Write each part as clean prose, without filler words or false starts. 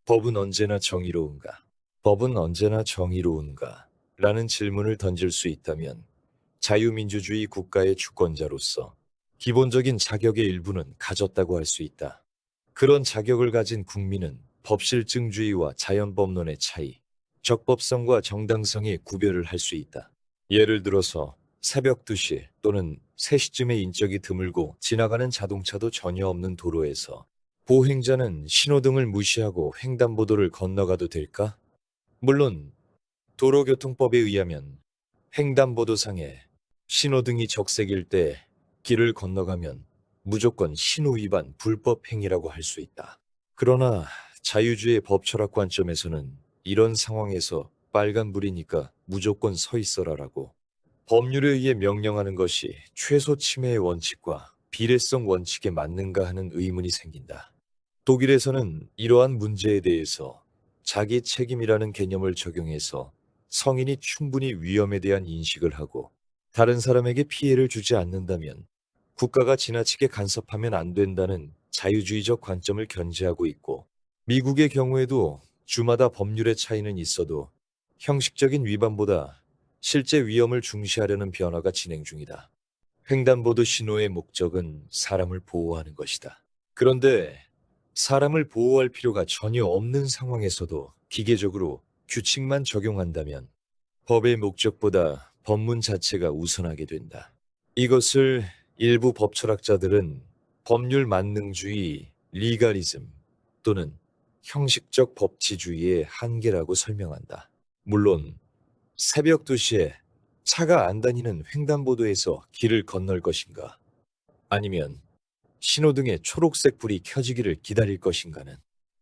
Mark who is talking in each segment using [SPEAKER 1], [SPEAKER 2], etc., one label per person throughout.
[SPEAKER 1] 법은 언제나 정의로운가? 법은 언제나 정의로운가? 라는 질문을 던질 수 있다면 자유민주주의 국가의 주권자로서 기본적인 자격의 일부는 가졌다고 할 수 있다. 그런 자격을 가진 국민은 법실증주의와 자연법론의 차이, 적법성과 정당성의 구별을 할 수 있다. 예를 들어서 새벽 2시 또는 3시쯤에 인적이 드물고 지나가는 자동차도 전혀 없는 도로에서 보행자는 신호등을 무시하고 횡단보도를 건너가도 될까? 물론 도로교통법에 의하면 횡단보도상에 신호등이 적색일 때 길을 건너가면 무조건 신호위반 불법 행위라고 할 수 있다. 그러나 자유주의 법 철학 관점에서는 이런 상황에서 빨간불이니까 무조건 서 있어라라고 법률에 의해 명령하는 것이 최소 침해의 원칙과 비례성 원칙에 맞는가 하는 의문이 생긴다. 독일에서는 이러한 문제에 대해서 자기 책임이라는 개념을 적용해서 성인이 충분히 위험에 대한 인식을 하고 다른 사람에게 피해를 주지 않는다면 국가가 지나치게 간섭하면 안 된다는 자유주의적 관점을 견지하고 있고, 미국의 경우에도 주마다 법률의 차이는 있어도 형식적인 위반보다 실제 위험을 중시하려는 변화가 진행 중이다. 횡단보도 신호의 목적은 사람을 보호하는 것이다. 그런데 사람을 보호할 필요가 전혀 없는 상황에서도 기계적으로 규칙만 적용한다면 법의 목적보다 법문 자체가 우선하게 된다. 이것을 일부 법철학자들은 법률 만능주의, 리가리즘 또는 형식적 법치주의의 한계라고 설명한다. 물론 새벽 2시에 차가 안 다니는 횡단보도에서 길을 건널 것인가? 아니면 신호등에 초록색 불이 켜지기를 기다릴 것인가는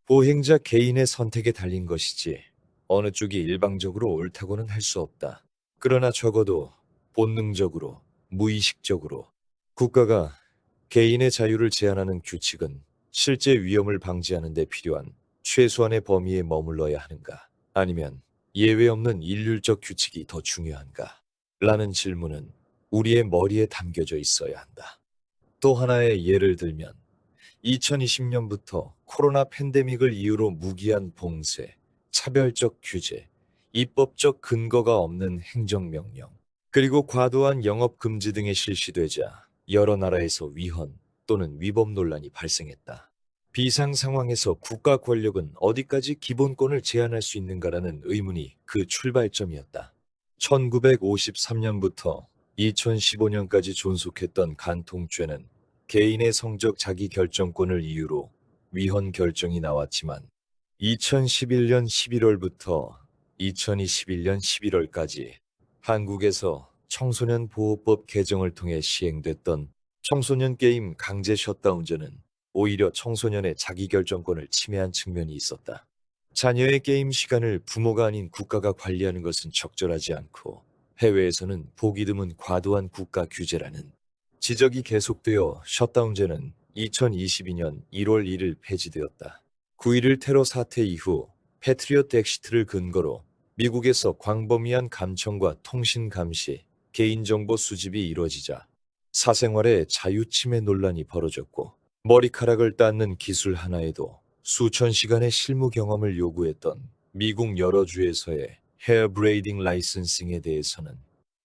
[SPEAKER 1] 보행자 개인의 선택에 달린 것이지 어느 쪽이 일방적으로 옳다고는 할 수 없다. 그러나 적어도 본능적으로, 무의식적으로 국가가 개인의 자유를 제한하는 규칙은 실제 위험을 방지하는 데 필요한 최소한의 범위에 머물러야 하는가? 아니면 예외 없는 일률적 규칙이 더 중요한가? 라는 질문은 우리의 머리에 담겨져 있어야 한다. 또 하나의 예를 들면 2020년부터 코로나 팬데믹을 이유로 무기한 봉쇄, 차별적 규제, 입법적 근거가 없는 행정명령, 그리고 과도한 영업 금지 등이 실시되자 여러 나라에서 위헌 또는 위법 논란이 발생했다. 비상 상황에서 국가 권력은 어디까지 기본권을 제한할 수 있는가라는 의문이 그 출발점이었다. 1953년부터 2015년까지 존속했던 간통죄는 개인의 성적 자기결정권을 이유로 위헌 결정이 나왔지만 2011년 11월부터 2021년 11월까지 한국에서 청소년 보호법 개정을 통해 시행됐던 청소년 게임 강제 셧다운제는 오히려 청소년의 자기결정권을 침해한 측면이 있었다. 자녀의 게임 시간을 부모가 아닌 국가가 관리하는 것은 적절하지 않고 해외에서는 보기 드문 과도한 국가 규제라는 지적이 계속되어 셧다운제는 2022년 1월 1일 폐지되었다. 9.11 테러 사태 이후 패트리엇 엑시트를 근거로 미국에서 광범위한 감청과 통신 감시, 개인정보 수집이 이루어지자 사생활의 자유 침해 논란이 벌어졌고 머리카락을 닦는 기술 하나에도 수천 시간의 실무 경험을 요구했던 미국 여러 주에서의 헤어 브레이딩 라이선싱에 대해서는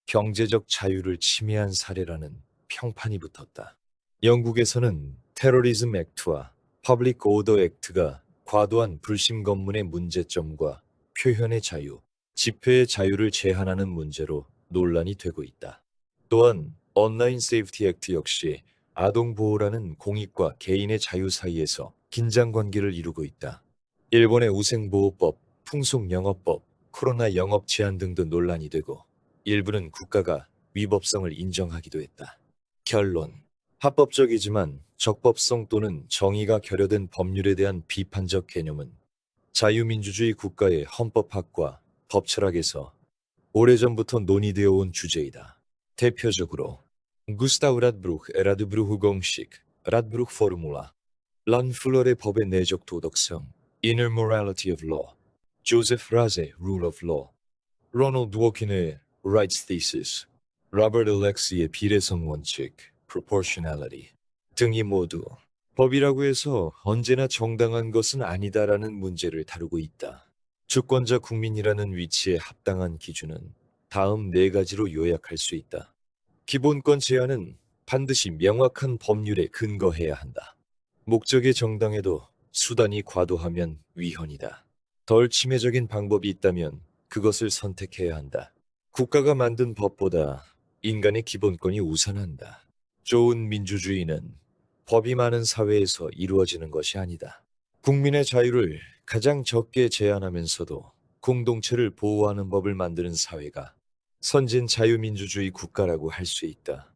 [SPEAKER 1] 경제적 자유를 침해한 사례라는 평판이 붙었다. 영국에서는 테러리즘 액트와 퍼블릭 오더 액트가 과도한 불심 검문의 문제점과 표현의 자유, 집회의 자유를 제한하는 문제로 논란이 되고 있다. 또한 온라인 세이프티 액트 역시 아동 보호라는 공익과 개인의 자유 사이에서 긴장 관계를 이루고 있다. 일본의 우생보호법, 풍속영업법, 코로나 영업 제한 등도 논란이 되고 일부는 국가가 위법성을 인정하기도 했다. 결론. 합법적이지만 적법성 또는 정의가 결여된 법률에 대한 비판적 개념은 자유민주주의 국가의 헌법학과 법철학에서 오래전부터 논의되어 온 주제이다. 대표적으로 구스타우 랏브루크 에라드브루흐 공식, 랏브루크 포르물라, 런플러의 법의 내적 도덕성, Inner Morality of Law, 조세프 라제의 Rule of Law, 로널드 워킨의 Rights Thesis, 로버트 알렉스의 비례성 원칙, Proportionality 등이 모두 법이라고 해서 언제나 정당한 것은 아니다라는 문제를 다루고 있다. 주권자 국민이라는 위치에 합당한 기준은 다음 네 가지로 요약할 수 있다. 기본권 제한은 반드시 명확한 법률에 근거해야 한다. 목적이 정당해도 수단이 과도하면 위헌이다. 덜 침해적인 방법이 있다면 그것을 선택해야 한다. 국가가 만든 법보다 인간의 기본권이 우선한다. 좋은 민주주의는 법이 많은 사회에서 이루어지는 것이 아니다. 국민의 자유를 가장 적게 제한하면서도 공동체를 보호하는 법을 만드는 사회가 선진 자유민주주의 국가라고 할 수 있다.